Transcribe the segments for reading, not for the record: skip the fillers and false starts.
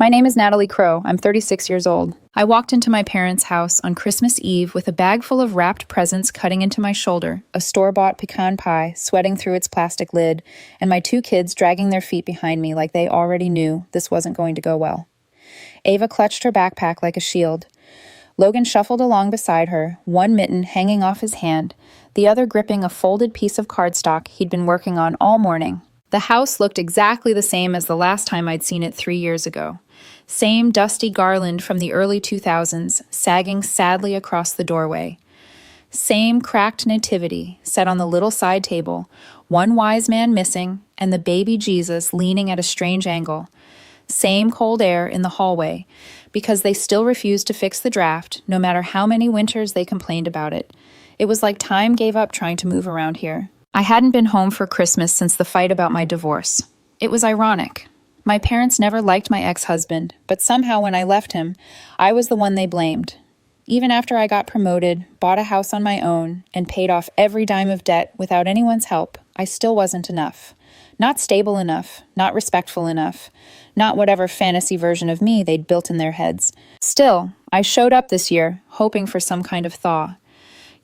My name is Natalie Crow. I'm 36 years old. I walked into my parents' house on Christmas Eve with a bag full of wrapped presents cutting into my shoulder, a store-bought pecan pie sweating through its plastic lid, and my two kids dragging their feet behind me like they already knew this wasn't going to go well. Ava clutched her backpack like a shield. Logan shuffled along beside her, one mitten hanging off his hand, the other gripping a folded piece of cardstock he'd been working on all morning. The house looked exactly the same as the last time I'd seen it 3 years ago. Same dusty garland from the early 2000s, sagging sadly across the doorway. Same cracked nativity set on the little side table, one wise man missing, and the baby Jesus leaning at a strange angle. Same cold air in the hallway, because they still refused to fix the draft, no matter how many winters they complained about it. It was like time gave up trying to move around here. I hadn't been home for Christmas since the fight about my divorce. It was ironic. My parents never liked my ex-husband, but somehow when I left him, I was the one they blamed. Even after I got promoted, bought a house on my own, and paid off every dime of debt without anyone's help, I still wasn't enough. Not stable enough, not respectful enough, not whatever fantasy version of me they'd built in their heads. Still, I showed up this year, hoping for some kind of thaw.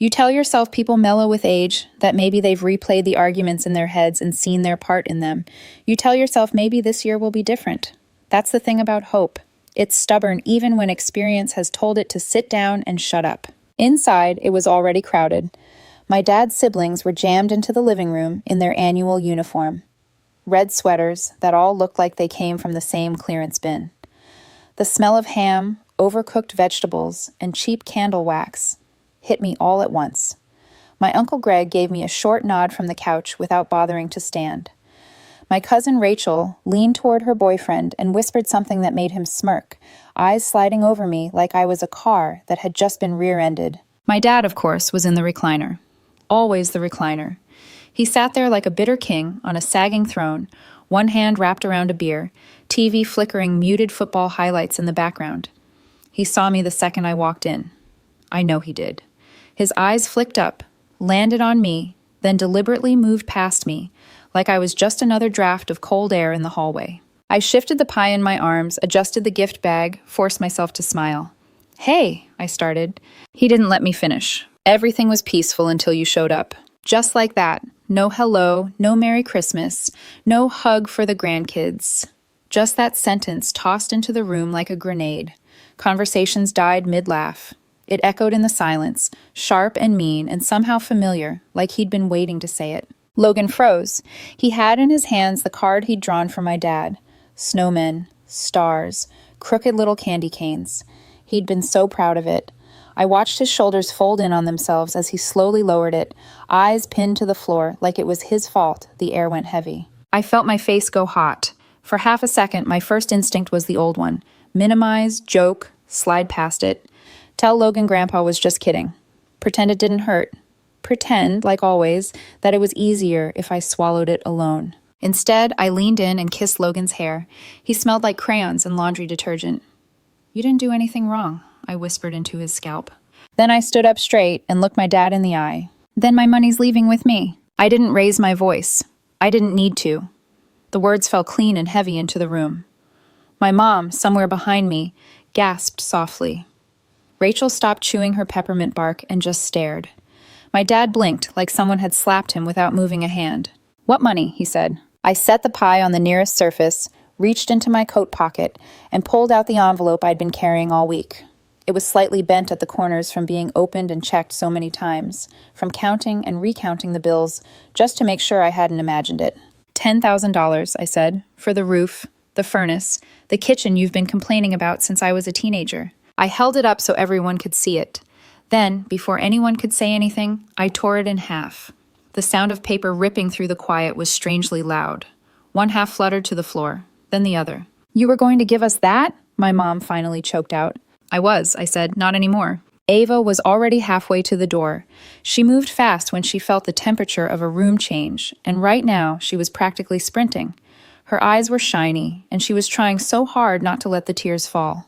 You tell yourself people mellow with age, that maybe they've replayed the arguments in their heads and seen their part in them. You tell yourself maybe this year will be different. That's the thing about hope. It's stubborn even when experience has told it to sit down and shut up. Inside, it was already crowded. My dad's siblings were jammed into the living room in their annual uniform. Red sweaters that all looked like they came from the same clearance bin. The smell of ham, overcooked vegetables, and cheap candle wax hit me all at once. My Uncle Greg gave me a short nod from the couch without bothering to stand. My cousin Rachel leaned toward her boyfriend and whispered something that made him smirk, eyes sliding over me like I was a car that had just been rear-ended. My dad, of course, was in the recliner. Always the recliner. He sat there like a bitter king on a sagging throne, one hand wrapped around a beer, TV flickering muted football highlights in the background. He saw me the second I walked in. I know he did. His eyes flicked up, landed on me, then deliberately moved past me, like I was just another draft of cold air in the hallway. I shifted the pie in my arms, adjusted the gift bag, forced myself to smile. "Hey," I started. He didn't let me finish. "Everything was peaceful until you showed up." Just like that. No hello, no Merry Christmas, no hug for the grandkids. Just that sentence tossed into the room like a grenade. Conversations died mid-laugh. It echoed in the silence, sharp and mean and somehow familiar, like he'd been waiting to say it. Logan froze. He had in his hands the card he'd drawn for my dad. Snowmen, stars, crooked little candy canes. He'd been so proud of it. I watched his shoulders fold in on themselves as he slowly lowered it, eyes pinned to the floor like it was his fault the air went heavy. I felt my face go hot. For half a second, my first instinct was the old one. Minimize, joke, slide past it. Tell Logan Grandpa was just kidding. Pretend it didn't hurt. Pretend, like always, that it was easier if I swallowed it alone. Instead, I leaned in and kissed Logan's hair. He smelled like crayons and laundry detergent. "You didn't do anything wrong," I whispered into his scalp. Then I stood up straight and looked my dad in the eye. "Then my money's leaving with me." I didn't raise my voice. I didn't need to. The words fell clean and heavy into the room. My mom, somewhere behind me, gasped softly. Rachel stopped chewing her peppermint bark and just stared. My dad blinked like someone had slapped him without moving a hand. "What money?" he said. I set the pie on the nearest surface, reached into my coat pocket, and pulled out the envelope I'd been carrying all week. It was slightly bent at the corners from being opened and checked so many times, from counting and recounting the bills just to make sure I hadn't imagined it. $10,000, I said, for the roof, the furnace, the kitchen you've been complaining about since I was a teenager. I held it up so everyone could see it. Then, before anyone could say anything, I tore it in half. The sound of paper ripping through the quiet was strangely loud. One half fluttered to the floor, then the other. "You were going to give us that?" my mom finally choked out. "I was," I said, "not anymore." Ava was already halfway to the door. She moved fast when she felt the temperature of a room change, and right now she was practically sprinting. Her eyes were shiny, and she was trying so hard not to let the tears fall.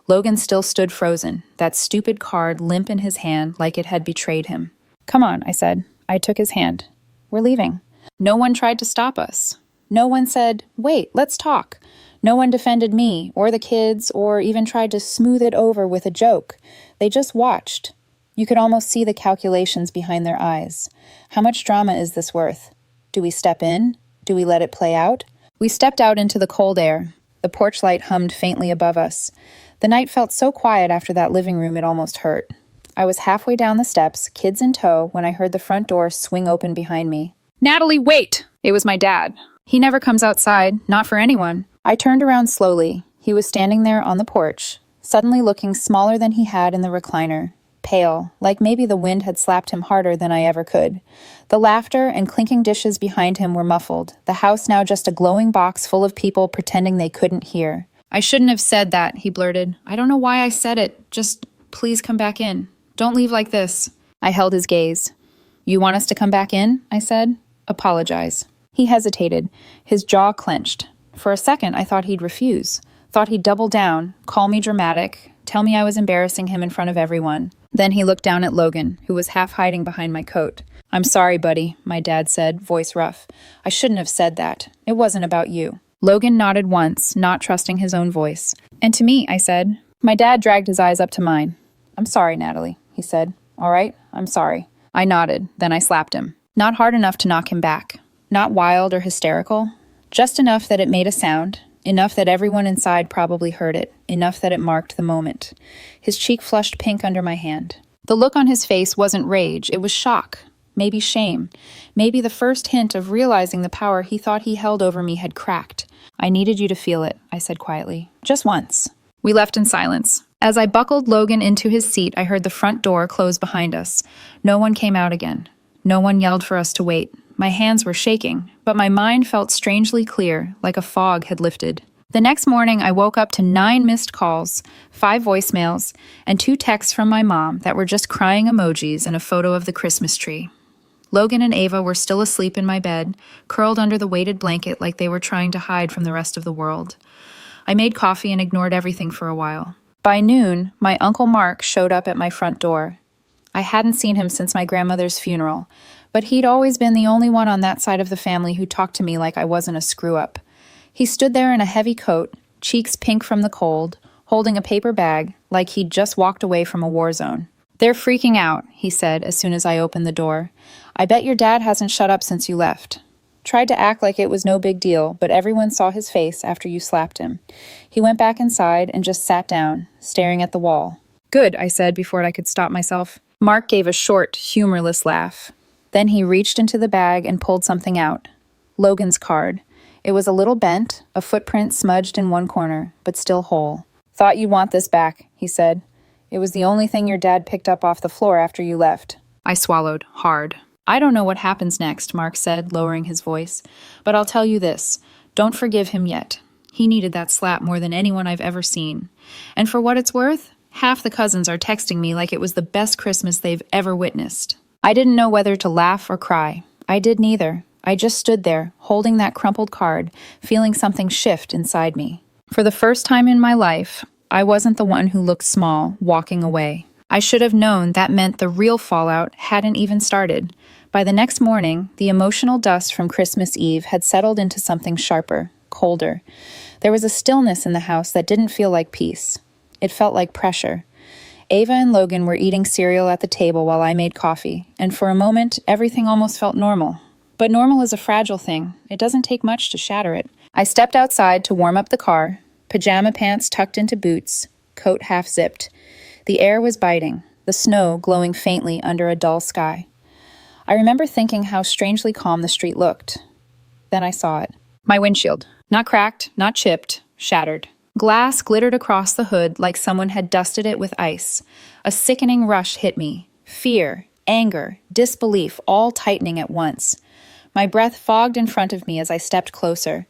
Logan still stood frozen, that stupid card limp in his hand like it had betrayed him. "Come on," I said. I took his hand. "We're leaving." No one tried to stop us. No one said, "Wait, let's talk." No one defended me, or the kids, or even tried to smooth it over with a joke. They just watched. You could almost see the calculations behind their eyes. How much drama is this worth? Do we step in? Do we let it play out? We stepped out into the cold air. The porch light hummed faintly above us. The night felt so quiet after that living room it almost hurt. I was halfway down the steps, kids in tow, when I heard the front door swing open behind me. "Natalie, wait!" It was my dad. He never comes outside, not for anyone. I turned around slowly. He was standing there on the porch, suddenly looking smaller than he had in the recliner. Pale, like maybe the wind had slapped him harder than I ever could. The laughter and clinking dishes behind him were muffled, the house now just a glowing box full of people pretending they couldn't hear. "I shouldn't have said that," he blurted. "I don't know why I said it. Just, please come back in. Don't leave like this." I held his gaze. "You want us to come back in?" I said. "Apologize." He hesitated, his jaw clenched. For a second, I thought he'd refuse. Thought he'd double down, call me dramatic, tell me I was embarrassing him in front of everyone. Then he looked down at Logan, who was half hiding behind my coat. "I'm sorry, buddy," my dad said, voice rough. "I shouldn't have said that. It wasn't about you." Logan nodded once, not trusting his own voice. "And to me," I said. My dad dragged his eyes up to mine. "I'm sorry, Natalie," he said. "All right, I'm sorry." I nodded, then I slapped him. Not hard enough to knock him back. Not wild or hysterical. Just enough that it made a sound. Enough that everyone inside probably heard it. Enough that it marked the moment. His cheek flushed pink under my hand. The look on his face wasn't rage, it was shock. Maybe shame. Maybe the first hint of realizing the power he thought he held over me had cracked. "I needed you to feel it," I said quietly. "Just once." We left in silence. As I buckled Logan into his seat, I heard the front door close behind us. No one came out again. No one yelled for us to wait. My hands were shaking, but my mind felt strangely clear, like a fog had lifted. The next morning, I woke up to 9 missed calls, 5 voicemails, and 2 texts from my mom that were just crying emojis and a photo of the Christmas tree. Logan and Ava were still asleep in my bed, curled under the weighted blanket like they were trying to hide from the rest of the world. I made coffee and ignored everything for a while. By noon, my Uncle Mark showed up at my front door. I hadn't seen him since my grandmother's funeral, but he'd always been the only one on that side of the family who talked to me like I wasn't a screw-up. He stood there in a heavy coat, cheeks pink from the cold, holding a paper bag, like he'd just walked away from a war zone. "They're freaking out," he said as soon as I opened the door. "I bet your dad hasn't shut up since you left. Tried to act like it was no big deal, but everyone saw his face after you slapped him." He went back inside and just sat down, staring at the wall. "Good," I said before I could stop myself. Mark gave a short, humorless laugh. Then he reached into the bag and pulled something out. Logan's card. It was a little bent, a footprint smudged in one corner, but still whole. "Thought you'd want this back," he said. "It was the only thing your dad picked up off the floor after you left." I swallowed, hard. "I don't know what happens next," Mark said, lowering his voice. "But I'll tell you this. Don't forgive him yet. He needed that slap more than anyone I've ever seen. And for what it's worth, half the cousins are texting me like it was the best Christmas they've ever witnessed." I didn't know whether to laugh or cry. I did neither. I just stood there, holding that crumpled card, feeling something shift inside me. For the first time in my life, I wasn't the one who looked small, walking away. I should have known that meant the real fallout hadn't even started. By the next morning, the emotional dust from Christmas Eve had settled into something sharper, colder. There was a stillness in the house that didn't feel like peace. It felt like pressure. Ava and Logan were eating cereal at the table while I made coffee, and for a moment, everything almost felt normal. But normal is a fragile thing. It doesn't take much to shatter it. I stepped outside to warm up the car, pajama pants tucked into boots, coat half zipped. The air was biting, the snow glowing faintly under a dull sky. I remember thinking how strangely calm the street looked. Then I saw it. My windshield. Not cracked, not chipped, shattered. Glass glittered across the hood like someone had dusted it with ice. A sickening rush hit me. Fear, anger, disbelief, all tightening at once. My breath fogged in front of me as I stepped closer.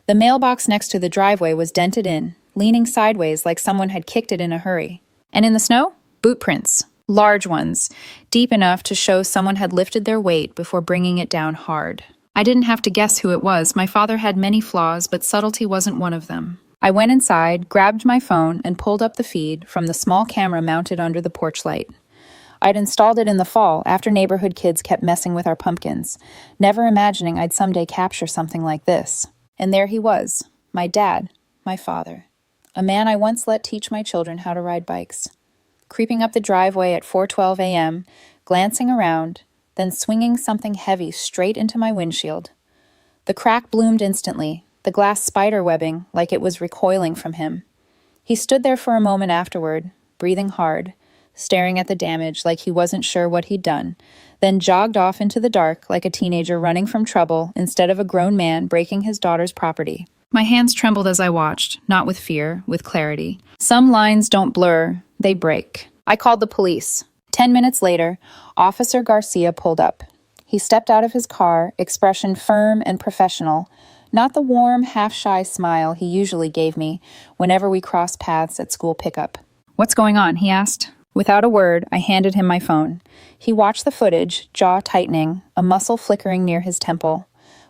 The mailbox next to the driveway was dented in, leaning sideways like someone had kicked it in a hurry. And in the snow? Boot prints. Large ones, deep enough to show someone had lifted their weight before bringing it down hard. I didn't have to guess who it was. My father had many flaws, but subtlety wasn't one of them. I went inside, grabbed my phone, and pulled up the feed from the small camera mounted under the porch light. I'd installed it in the fall after neighborhood kids kept messing with our pumpkins, never imagining I'd someday capture something like this. And there he was, my dad, my father, a man I once let teach my children how to ride bikes. Creeping up the driveway at 4:12 a.m., glancing around, then swinging something heavy straight into my windshield. The crack bloomed instantly, the glass spider-webbing like it was recoiling from him. He stood there for a moment afterward, breathing hard, staring at the damage like he wasn't sure what he'd done, then jogged off into the dark like a teenager running from trouble instead of a grown man breaking his daughter's property. My hands trembled as I watched, not with fear, with clarity. Some lines don't blur, they break. I called the police. 10 minutes later, Officer Garcia pulled up. He stepped out of his car, expression firm and professional, not the warm, half-shy smile he usually gave me whenever we crossed paths at school pickup. "What's going on?" he asked. Without a word, I handed him my phone. He watched the footage, jaw tightening, a muscle flickering near his temple.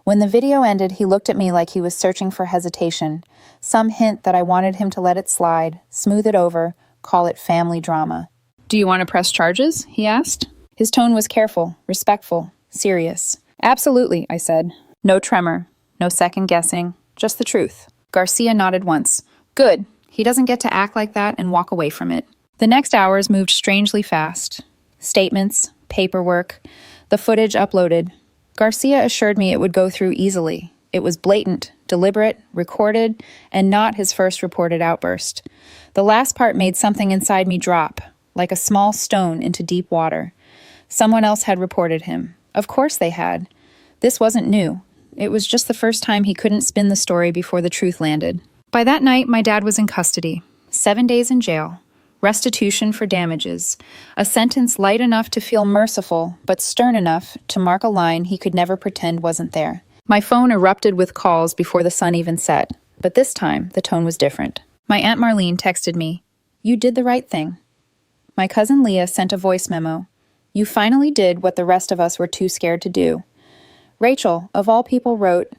When the video ended, he looked at me like he was searching for hesitation, some hint that I wanted him to let it slide, smooth it over, call it family drama. "Do you want to press charges?" he asked. His tone was careful, respectful, serious. "Absolutely," I said. No tremor, no second guessing, just the truth. Garcia nodded once. "Good. He doesn't get to act like that and walk away from it." The next hours moved strangely fast. Statements, paperwork, the footage uploaded. Garcia assured me it would go through easily. It was blatant, deliberate, recorded, and not his first reported outburst. The last part made something inside me drop, like a small stone into deep water. Someone else had reported him. Of course they had. This wasn't new. It was just the first time he couldn't spin the story before the truth landed. By that night, my dad was in custody. 7 days in jail. Restitution for damages. A sentence light enough to feel merciful, but stern enough to mark a line he could never pretend wasn't there. My phone erupted with calls before the sun even set. But this time, the tone was different. My Aunt Marlene texted me, "You did the right thing." My cousin Leah sent a voice memo. "You finally did what the rest of us were too scared to do." Rachel, of all people, wrote,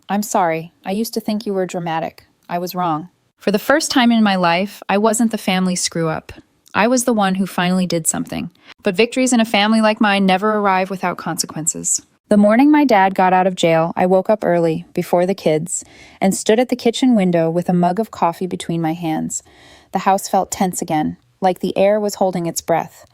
"I'm sorry. I used to think you were dramatic. I was wrong." For the first time in my life, I wasn't the family screw-up. I was the one who finally did something. But victories in a family like mine never arrive without consequences. The morning my dad got out of jail, I woke up early, before the kids, and stood at the kitchen window with a mug of coffee between my hands. The house felt tense again, like the air was holding its breath.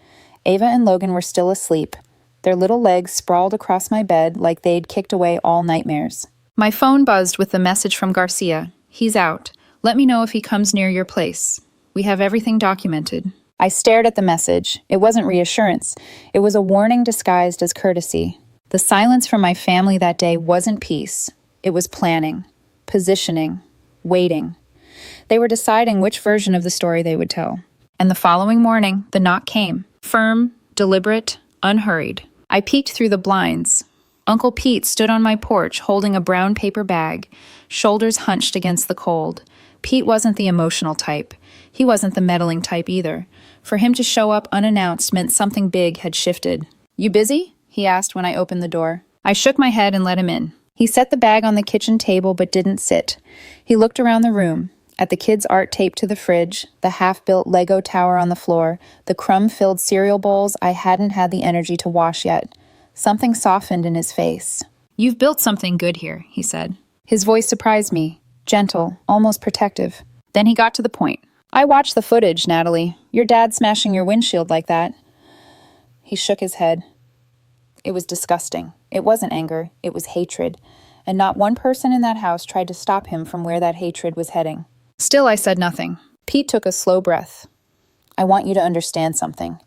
Ava and Logan were still asleep, their little legs sprawled across my bed like they'd kicked away all nightmares. My phone buzzed with the message from Garcia. "He's out. Let me know if he comes near your place. We have everything documented." I stared at the message. It wasn't reassurance. It was a warning disguised as courtesy. The silence from my family that day wasn't peace. It was planning, positioning, waiting. They were deciding which version of the story they would tell. And the following morning, the knock came. Firm, deliberate, unhurried. I peeked through the blinds. Uncle Pete stood on my porch holding a brown paper bag, shoulders hunched against the cold. Pete wasn't the emotional type. He wasn't the meddling type either. For him to show up unannounced meant something big had shifted. "You busy?" he asked when I opened the door. I shook my head and let him in. He set the bag on the kitchen table but didn't sit. He looked around the room, at the kids' art taped to the fridge, the half-built Lego tower on the floor, the crumb-filled cereal bowls I hadn't had the energy to wash yet. Something softened in his face. "You've built something good here," he said. His voice surprised me. Gentle, almost protective. Then he got to the point. "I watched the footage, Natalie. Your dad smashing your windshield like that." He shook his head. It was disgusting. It wasn't anger. It was hatred. And not one person in that house tried to stop him from where that hatred was heading. Still, I said nothing. Pete took a slow breath. "I want you to understand something.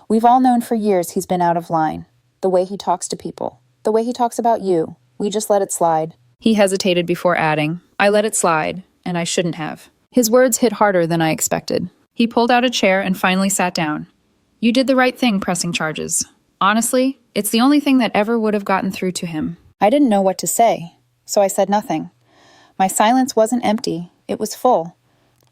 We've all known for years he's been out of line. The way he talks to people. The way he talks about you. We just let it slide." He hesitated before adding, "I let it slide, and I shouldn't have." His words hit harder than I expected. He pulled out a chair and finally sat down. "You did the right thing pressing charges. Honestly, it's the only thing that ever would have gotten through to him." I didn't know what to say, so I said nothing. My silence wasn't empty. It was full.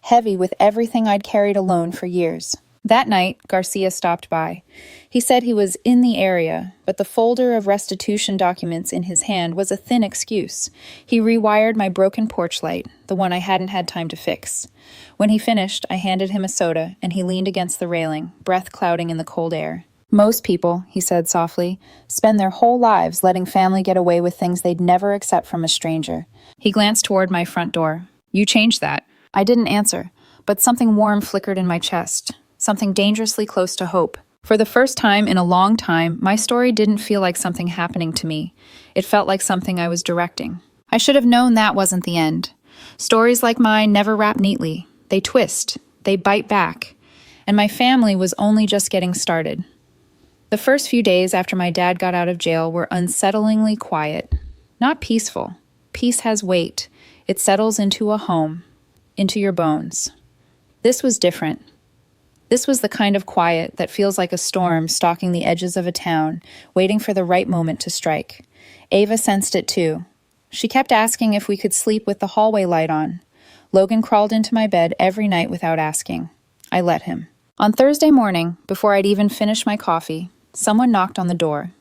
Heavy with everything I'd carried alone for years. That night, Garcia stopped by. He said he was in the area, but the folder of restitution documents in his hand was a thin excuse. He rewired my broken porch light, the one I hadn't had time to fix. When he finished, I handed him a soda, and he leaned against the railing, breath clouding in the cold air. "Most people," he said softly, "spend their whole lives letting family get away with things they'd never accept from a stranger." He glanced toward my front door. You changed that. I didn't answer, but something warm flickered in my chest, something dangerously close to hope. For the first time in a long time, my story didn't feel like something happening to me. It felt like something I was directing. I should have known that wasn't the end. Stories like mine never wrap neatly. They twist, they bite back. And my family was only just getting started. The first few days after my dad got out of jail were unsettlingly quiet. Not peaceful. Peace has weight. It settles into a home, into your bones. This was different. This was the kind of quiet that feels like a storm stalking the edges of a town, waiting for the right moment to strike. Ava sensed it too. She kept asking if we could sleep with the hallway light on. Logan crawled into my bed every night without asking. I let him. On Thursday morning, before I'd even finished my coffee, someone knocked on the door.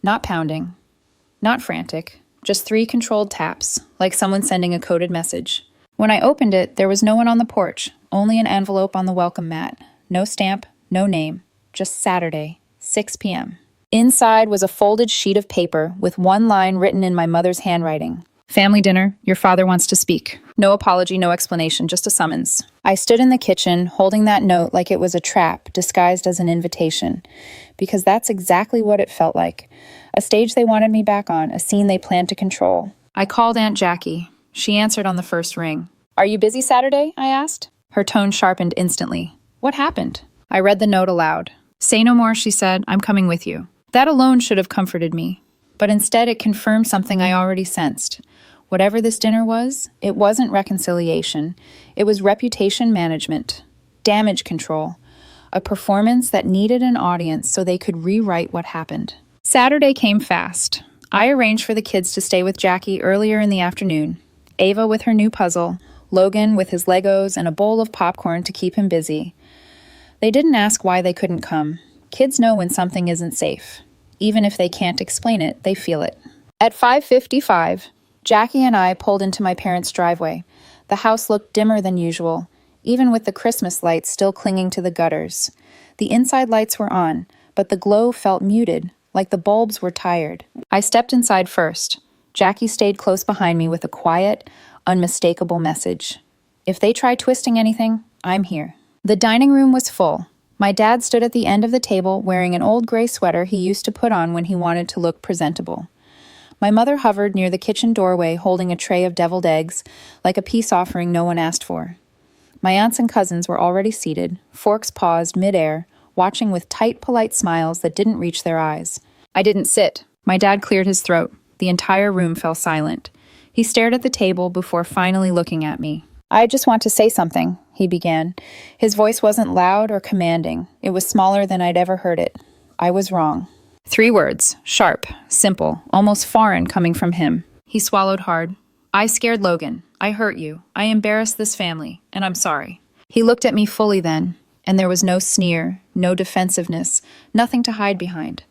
Not pounding. Not frantic. Just 3 controlled taps, like someone sending a coded message. When I opened it, there was no one on the porch, only an envelope on the welcome mat. No stamp, no name. Just Saturday, 6 p.m. Inside was a folded sheet of paper with one line written in my mother's handwriting. Family dinner, your father wants to speak. No apology, no explanation, just a summons. I stood in the kitchen, holding that note like it was a trap disguised as an invitation, because that's exactly what it felt like. A stage they wanted me back on, a scene they planned to control. I called Aunt Jackie. She answered on the first ring. Are you busy Saturday? I asked. Her tone sharpened instantly. What happened? I read the note aloud. Say no more, she said. I'm coming with you. That alone should have comforted me. But instead it confirmed something I already sensed. Whatever this dinner was, it wasn't reconciliation. It was reputation management, damage control, a performance that needed an audience so they could rewrite what happened. Saturday came fast. I arranged for the kids to stay with Jackie earlier in the afternoon. Ava with her new puzzle, Logan with his Legos and a bowl of popcorn to keep him busy. They didn't ask why they couldn't come. Kids know when something isn't safe. Even if they can't explain it, they feel it. At 5:55, Jackie and I pulled into my parents' driveway. The house looked dimmer than usual, even with the Christmas lights still clinging to the gutters. The inside lights were on, but the glow felt muted, like the bulbs were tired. I stepped inside first. Jackie stayed close behind me with a quiet, unmistakable message. If they try twisting anything, I'm here. The dining room was full. My dad stood at the end of the table wearing an old gray sweater he used to put on when he wanted to look presentable. My mother hovered near the kitchen doorway holding a tray of deviled eggs, like a peace offering no one asked for. My aunts and cousins were already seated, forks paused midair, watching with tight, polite smiles that didn't reach their eyes. I didn't sit. My dad cleared his throat. The entire room fell silent. He stared at the table before finally looking at me. I just want to say something, he began. His voice wasn't loud or commanding. It was smaller than I'd ever heard it. I was wrong. 3 words, sharp, simple, almost foreign coming from him. He swallowed hard. I scared Logan. I hurt you. I embarrassed this family, and I'm sorry. He looked at me fully then, and there was no sneer, no defensiveness, nothing to hide behind.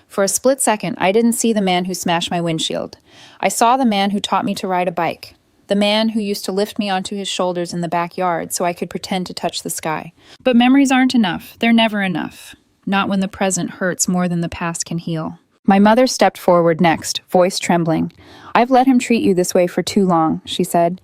For a split second, I didn't see the man who smashed my windshield. I saw the man who taught me to ride a bike. The man who used to lift me onto his shoulders in the backyard so I could pretend to touch the sky. But memories aren't enough. They're never enough. Not when the present hurts more than the past can heal. My mother stepped forward next, voice trembling. I've let him treat you this way for too long, she said.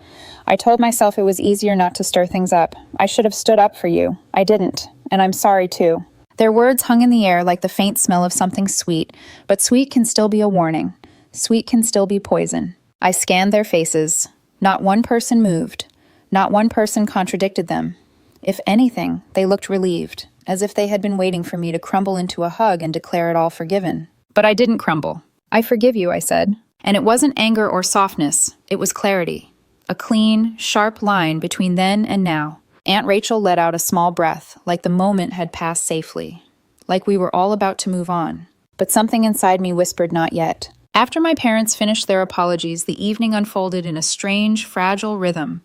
I told myself it was easier not to stir things up. I should have stood up for you. I didn't, and I'm sorry too. Their words hung in the air like the faint smell of something sweet, but sweet can still be a warning. Sweet can still be poison. I scanned their faces. Not one person moved. Not one person contradicted them. If anything, they looked relieved, as if they had been waiting for me to crumble into a hug and declare it all forgiven. But I didn't crumble. I forgive you, I said. And it wasn't anger or softness. It was clarity. A clean, sharp line between then and now. Aunt Rachel let out a small breath, like the moment had passed safely. Like we were all about to move on. But something inside me whispered not yet. After my parents finished their apologies, the evening unfolded in a strange, fragile rhythm.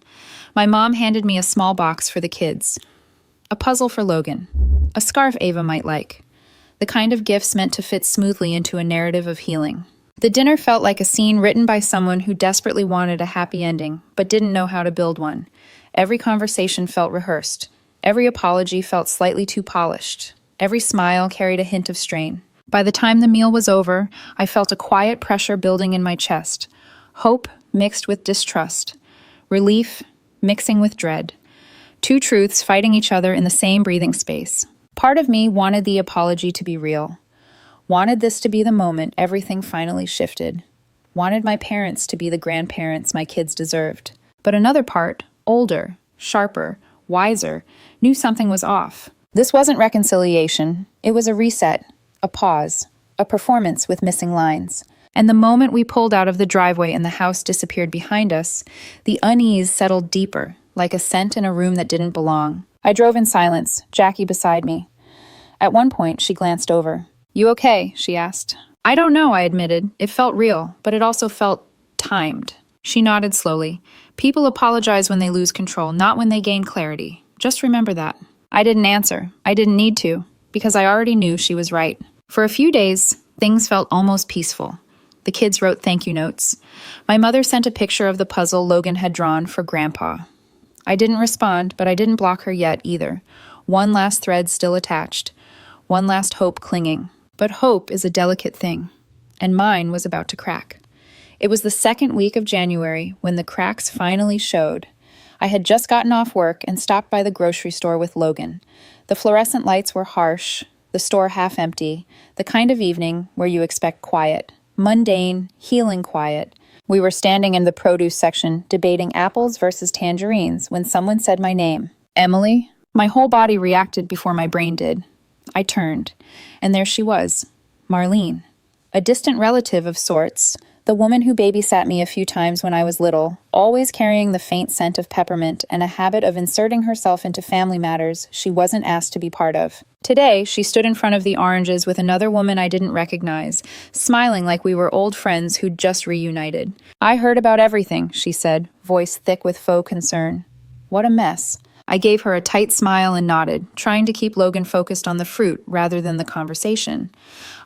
My mom handed me a small box for the kids. A puzzle for Logan. A scarf Ava might like. The kind of gifts meant to fit smoothly into a narrative of healing. The dinner felt like a scene written by someone who desperately wanted a happy ending, but didn't know how to build one. Every conversation felt rehearsed. Every apology felt slightly too polished. Every smile carried a hint of strain. By the time the meal was over, I felt a quiet pressure building in my chest. Hope mixed with distrust. Relief mixing with dread. Two truths fighting each other in the same breathing space. Part of me wanted the apology to be real. Wanted this to be the moment everything finally shifted. Wanted my parents to be the grandparents my kids deserved. But another part, older, sharper, wiser, knew something was off. This wasn't reconciliation. It was a reset, a pause, a performance with missing lines. And the moment we pulled out of the driveway and the house disappeared behind us, the unease settled deeper, like a scent in a room that didn't belong. I drove in silence, Jackie beside me. At one point, she glanced over. "You okay?" she asked. "I don't know," I admitted. It felt real, but it also felt timed. She nodded slowly. "People apologize when they lose control, not when they gain clarity. Just remember that." I didn't answer. I didn't need to, because I already knew she was right. For a few days, things felt almost peaceful. The kids wrote thank you notes. My mother sent a picture of the puzzle Logan had drawn for Grandpa. I didn't respond, but I didn't block her yet either. One last thread still attached. One last hope clinging. But hope is a delicate thing, and mine was about to crack. It was the second week of January when the cracks finally showed. I had just gotten off work and stopped by the grocery store with Logan. The fluorescent lights were harsh, the store half empty, the kind of evening where you expect quiet. Mundane, healing quiet. We were standing in the produce section debating apples versus tangerines when someone said my name. "Emily?" My whole body reacted before my brain did. I turned, and there she was, Marlene. A distant relative of sorts, the woman who babysat me a few times when I was little, always carrying the faint scent of peppermint and a habit of inserting herself into family matters she wasn't asked to be part of. Today, she stood in front of the oranges with another woman I didn't recognize, smiling like we were old friends who'd just reunited. "I heard about everything," she said, voice thick with faux concern. "What a mess." I gave her a tight smile and nodded, trying to keep Logan focused on the fruit rather than the conversation.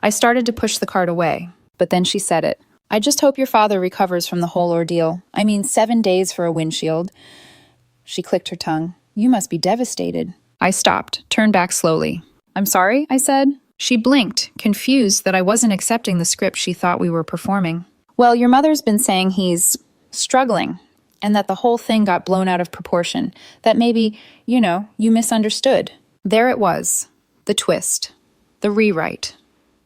I started to push the cart away, but then she said it. "I just hope your father recovers from the whole ordeal. I mean, 7 days for a windshield." She clicked her tongue. "You must be devastated." I stopped, turned back slowly. "I'm sorry," I said. She blinked, confused that I wasn't accepting the script she thought we were performing. "Well, your mother's been saying he's struggling, and that the whole thing got blown out of proportion, that maybe, you misunderstood." There it was, the twist, the rewrite,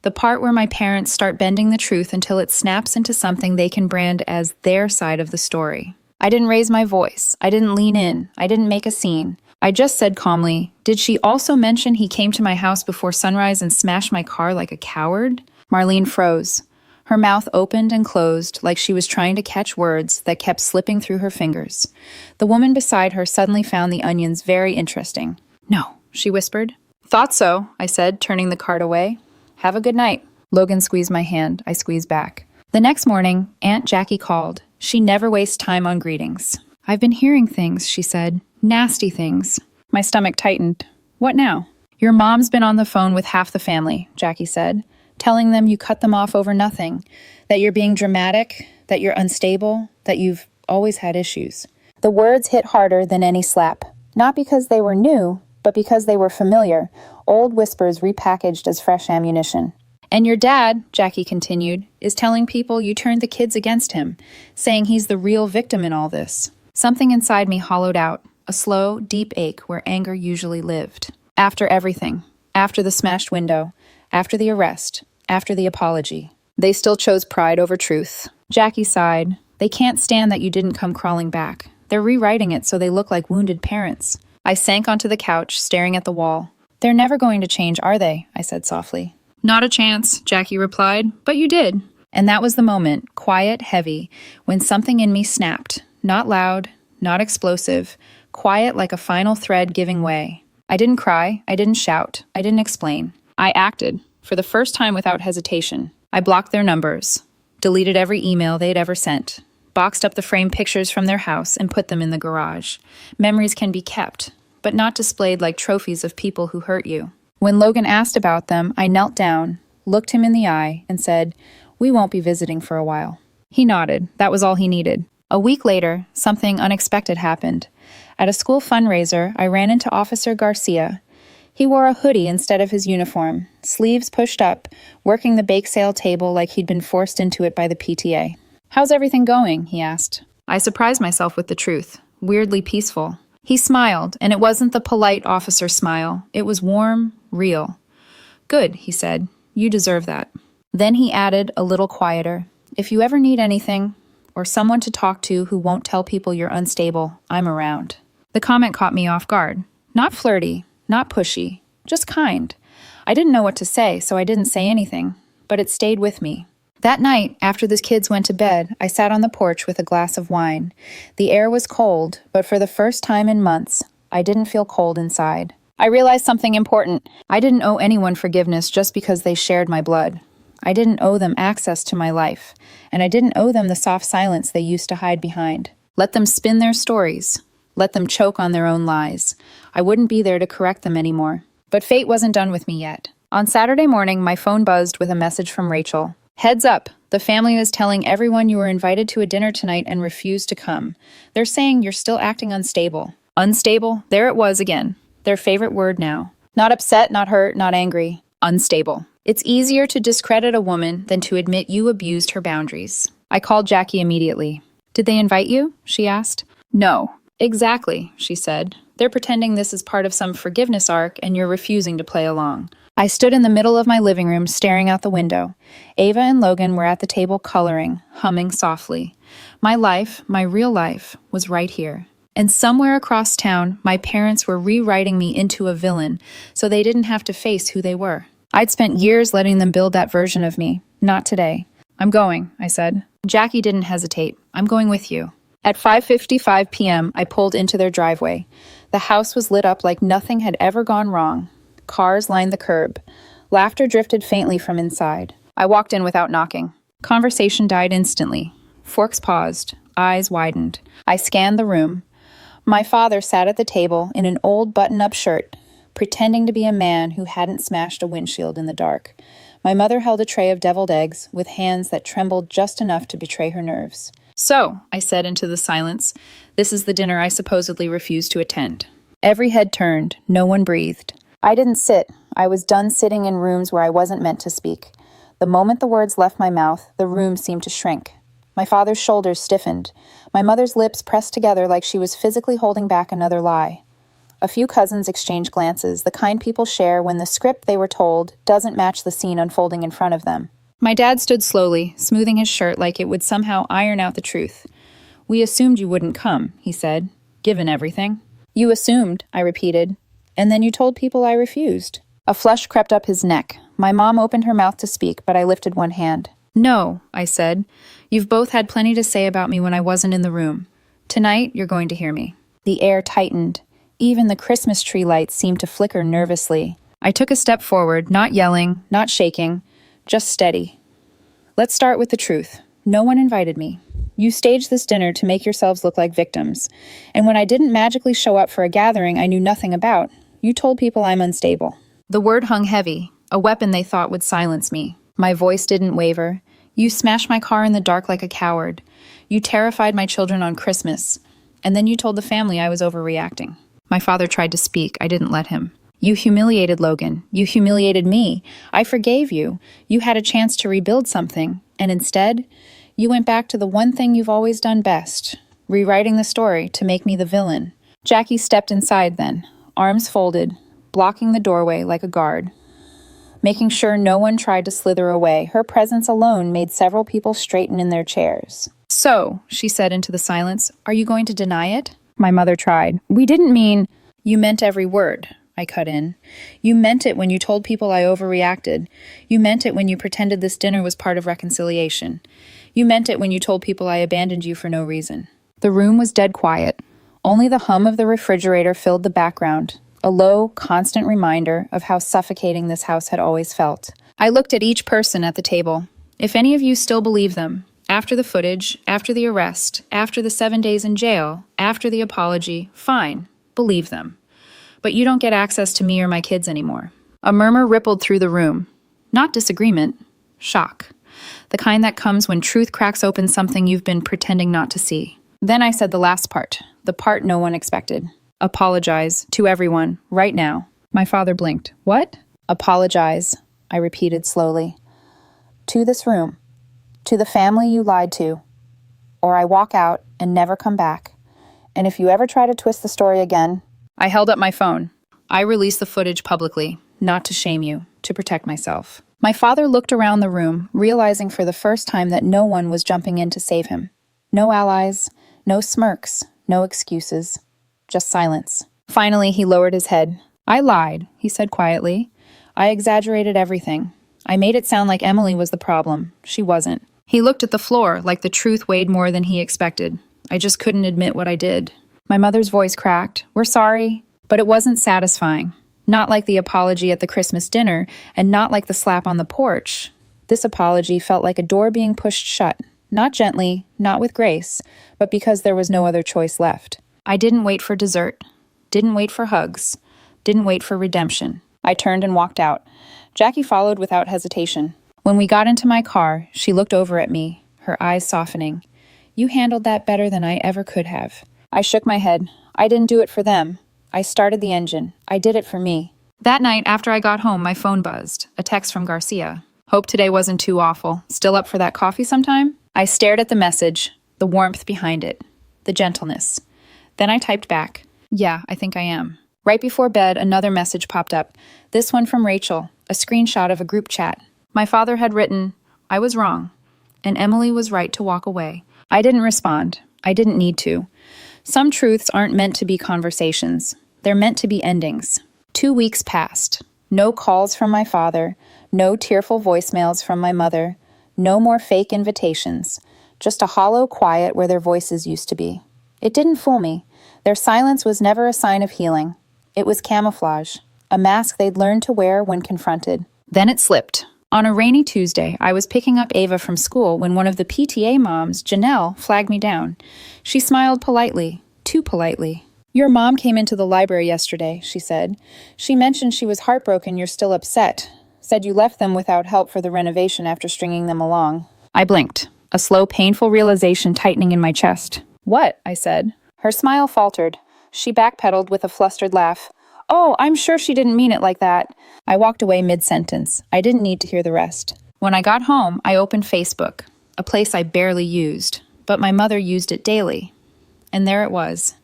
the part where my parents start bending the truth until it snaps into something they can brand as their side of the story. I didn't raise my voice. I didn't lean in. I didn't make a scene. I just said calmly, "Did she also mention he came to my house before sunrise and smashed my car like a coward?" Marlene froze. Her mouth opened and closed like she was trying to catch words that kept slipping through her fingers. The woman beside her suddenly found the onions very interesting. "No," she whispered. "Thought so," I said, turning the cart away. "Have a good night." Logan squeezed my hand. I squeezed back. The next morning, Aunt Jackie called. She never wastes time on greetings. "I've been hearing things," she said. "Nasty things." My stomach tightened. "What now?" "Your mom's been on the phone with half the family," Jackie said, "telling them you cut them off over nothing, that you're being dramatic, that you're unstable, that you've always had issues." The words hit harder than any slap. Not because they were new, but because they were familiar, old whispers repackaged as fresh ammunition. "And your dad," Jackie continued, "is telling people you turned the kids against him, saying he's the real victim in all this." Something inside me hollowed out, a slow, deep ache where anger usually lived. After everything, after the smashed window, after the arrest, after the apology, they still chose pride over truth. Jackie sighed. "They can't stand that you didn't come crawling back. They're rewriting it so they look like wounded parents." I sank onto the couch, staring at the wall. "They're never going to change, are they?" I said softly. "Not a chance," Jackie replied, "but you did." And that was the moment, quiet, heavy, when something in me snapped. Not loud, not explosive, quiet like a final thread giving way. I didn't cry, I didn't shout, I didn't explain. I acted, for the first time without hesitation. I blocked their numbers, deleted every email they'd ever sent, boxed up the framed pictures from their house and put them in the garage. Memories can be kept, but not displayed like trophies of people who hurt you. When Logan asked about them, I knelt down, looked him in the eye, and said, "We won't be visiting for a while." He nodded. That was all he needed. A week later, something unexpected happened. At a school fundraiser, I ran into Officer Garcia. He wore a hoodie instead of his uniform, sleeves pushed up, working the bake sale table like he'd been forced into it by the PTA. "How's everything going?" he asked. I surprised myself with the truth. weirdly peaceful. He smiled, and it wasn't the polite officer smile. It was warm, real. "Good," he said. "You deserve that." Then he added, a little quieter, "If you ever need anything, or someone to talk to who won't tell people you're unstable, I'm around." The comment caught me off guard. Not flirty, not pushy, just kind. I didn't know what to say, so I didn't say anything, but it stayed with me. That night, after the kids went to bed, I sat on the porch with a glass of wine. The air was cold, but for the first time in months, I didn't feel cold inside. I realized something important. I didn't owe anyone forgiveness just because they shared my blood. I didn't owe them access to my life, and I didn't owe them the soft silence they used to hide behind. Let them spin their stories. Let them choke on their own lies. I wouldn't be there to correct them anymore. But fate wasn't done with me yet. On Saturday morning, my phone buzzed with a message from Rachel. "Heads up, the family is telling everyone you were invited to a dinner tonight and refused to come. They're saying you're still acting unstable." Unstable? There it was again. Their favorite word now. Not upset, not hurt, not angry. Unstable. It's easier to discredit a woman than to admit you abused her boundaries. I called Jackie immediately. "Did they invite you?" she asked. "No." "Exactly," she said. "They're pretending this is part of some forgiveness arc and you're refusing to play along." I stood in the middle of my living room, staring out the window. Ava and Logan were at the table coloring, humming softly. My life, my real life, was right here. And somewhere across town, my parents were rewriting me into a villain, so they didn't have to face who they were. I'd spent years letting them build that version of me. Not today. "I'm going," I said. Jackie didn't hesitate. "I'm going with you." At 5:55 p.m., I pulled into their driveway. The house was lit up like nothing had ever gone wrong. Cars lined the curb. Laughter drifted faintly from inside. I walked in without knocking. Conversation died instantly. Forks paused. Eyes widened. I scanned the room. My father sat at the table in an old button-up shirt, pretending to be a man who hadn't smashed a windshield in the dark. My mother held a tray of deviled eggs with hands that trembled just enough to betray her nerves. "So," I said into the silence, "this is the dinner I supposedly refused to attend." Every head turned. No one breathed. I didn't sit. I was done sitting in rooms where I wasn't meant to speak. The moment the words left my mouth, the room seemed to shrink. My father's shoulders stiffened. My mother's lips pressed together like she was physically holding back another lie. A few cousins exchanged glances, the kind people share when the script they were told doesn't match the scene unfolding in front of them. My dad stood slowly, smoothing his shirt like it would somehow iron out the truth. "We assumed you wouldn't come," he said, "given everything." "You assumed," I repeated. "And then you told people I refused." A flush crept up his neck. My mom opened her mouth to speak, but I lifted one hand. "No," I said. "You've both had plenty to say about me when I wasn't in the room. Tonight, you're going to hear me." The air tightened. Even the Christmas tree lights seemed to flicker nervously. I took a step forward, not yelling, not shaking, just steady. "Let's start with the truth. No one invited me. You staged this dinner to make yourselves look like victims. And when I didn't magically show up for a gathering I knew nothing about, you told people I'm unstable." The word hung heavy, a weapon they thought would silence me. My voice didn't waver. "You smashed my car in the dark like a coward. You terrified my children on Christmas. And then you told the family I was overreacting." My father tried to speak. I didn't let him. "You humiliated Logan. You humiliated me. I forgave you. You had a chance to rebuild something. And instead, you went back to the one thing you've always done best, rewriting the story to make me the villain." Jackie stepped inside then, arms folded, blocking the doorway like a guard. Making sure no one tried to slither away, her presence alone made several people straighten in their chairs. "So," she said into the silence, "are you going to deny it?" My mother tried. "We didn't mean—" "You meant every word," I cut in. "You meant it when you told people I overreacted. You meant it when you pretended this dinner was part of reconciliation. You meant it when you told people I abandoned you for no reason." The room was dead quiet. Only the hum of the refrigerator filled the background, a low, constant reminder of how suffocating this house had always felt. I looked at each person at the table. If any of you still believe them, after the footage, after the arrest, after the 7 days in jail, after the apology, fine, believe them. But you don't get access to me or my kids anymore. A murmur rippled through the room. Not disagreement, shock. The kind that comes when truth cracks open something you've been pretending not to see. Then I said the last part, the part no one expected. "Apologize to everyone, right now." My father blinked. "What?" "Apologize," I repeated slowly. "To this room, to the family you lied to, or I walk out and never come back, And if you ever try to twist the story again... I held up my phone. I released the footage publicly, not to shame you, to protect myself. My father looked around the room, realizing for the first time that no one was jumping in to save him. No allies, no smirks, no excuses, just silence. Finally, he lowered his head. I lied, he said quietly. I exaggerated everything. I made it sound like Emily was the problem. She wasn't. He looked at the floor like the truth weighed more than he expected. I just couldn't admit what I did. My mother's voice cracked. We're sorry. But it wasn't satisfying. Not like the apology at the Christmas dinner, and not like the slap on the porch. This apology felt like a door being pushed shut. Not gently, not with grace, but because there was no other choice left. I didn't wait for dessert. Didn't wait for hugs. Didn't wait for redemption. I turned and walked out. Jackie followed without hesitation. When we got into my car, she looked over at me, her eyes softening. You handled that better than I ever could have. I shook my head. I didn't do it for them. I started the engine. I did it for me. That night, after I got home, my phone buzzed. A text from Garcia. Hope today wasn't too awful. Still up for that coffee sometime? I stared at the message, the warmth behind it, the gentleness. Then I typed back. Yeah, I think I am. Right before bed, another message popped up. This one from Rachel, a screenshot of a group chat. My father had written, I was wrong, and Emily was right to walk away. I didn't respond. I didn't need to. Some truths aren't meant to be conversations. They're meant to be endings. 2 weeks passed. No calls from my father, no tearful voicemails from my mother, no more fake invitations, just a hollow quiet where their voices used to be. It didn't fool me. Their silence was never a sign of healing. It was camouflage, a mask they'd learned to wear when confronted. Then it slipped. On a rainy Tuesday, I was picking up Ava from school when one of the PTA moms, Janelle, flagged me down. She smiled politely, too politely. Your mom came into the library yesterday, she said. She mentioned she was heartbroken you're still upset. Said you left them without help for the renovation after stringing them along. I blinked, a slow, painful realization tightening in my chest. What? I said. Her smile faltered. She backpedaled with a flustered laugh. Oh, I'm sure she didn't mean it like that. I walked away mid-sentence. I didn't need to hear the rest. When I got home, I opened Facebook, a place I barely used, but my mother used it daily. And there it was,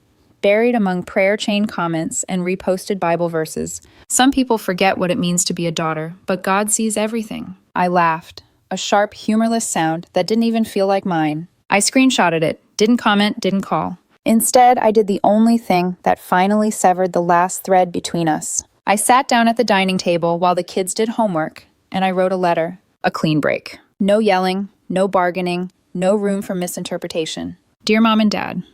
buried among prayer chain comments and reposted Bible verses. Some people forget what it means to be a daughter, but God sees everything. I laughed, a sharp, humorless sound that didn't even feel like mine. I screenshotted it, didn't comment, didn't call. Instead, I did the only thing that finally severed the last thread between us. I sat down at the dining table while the kids did homework, and I wrote a letter. A clean break. No yelling, no bargaining, no room for misinterpretation. Dear Mom and Dad,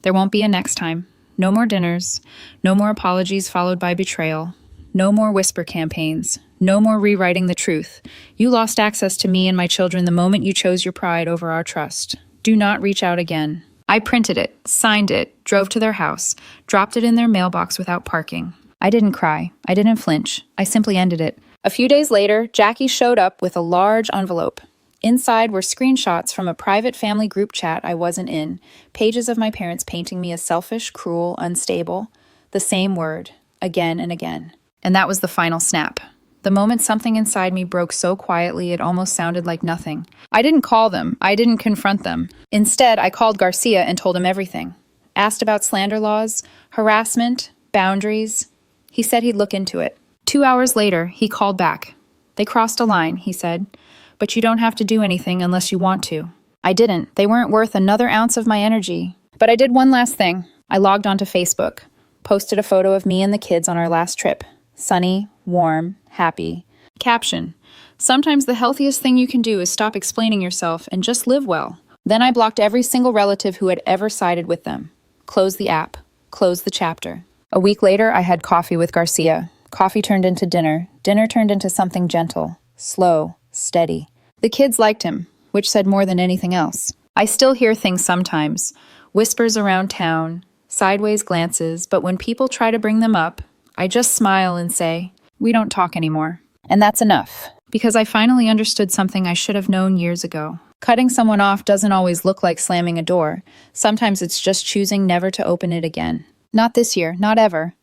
there won't be a next time. No more dinners, no more apologies followed by betrayal, no more whisper campaigns, no more rewriting the truth. You lost access to me and my children the moment you chose your pride over our trust. Do not reach out again. I printed it, signed it, drove to their house, dropped it in their mailbox without parking. I didn't cry. I didn't flinch. I simply ended it. A few days later, Jackie showed up with a large envelope. Inside were screenshots from a private family group chat I wasn't in, pages of my parents painting me as selfish, cruel, unstable. The same word, again and again. And that was the final snap. The moment something inside me broke so quietly it almost sounded like nothing. I didn't call them. I didn't confront them. Instead, I called Garcia and told him everything. Asked about slander laws, harassment, boundaries. He said he'd look into it. 2 hours later, he called back. They crossed a line, he said. But you don't have to do anything unless you want to. I didn't. They weren't worth another ounce of my energy. But I did one last thing. I logged onto Facebook, posted a photo of me and the kids on our last trip. Sunny, warm, happy. Caption: sometimes the healthiest thing you can do is stop explaining yourself and just live well. Then I blocked every single relative who had ever sided with them. Closed the app. Closed the chapter. A week later, I had coffee with Garcia. Coffee turned into dinner. Dinner turned into something gentle, slow, steady. The kids liked him, which said more than anything else. I still hear things sometimes. Whispers around town, sideways glances, but when people try to bring them up, I just smile and say, we don't talk anymore. And that's enough, because I finally understood something I should have known years ago. Cutting someone off doesn't always look like slamming a door. Sometimes it's just choosing never to open it again. Not this year, not ever.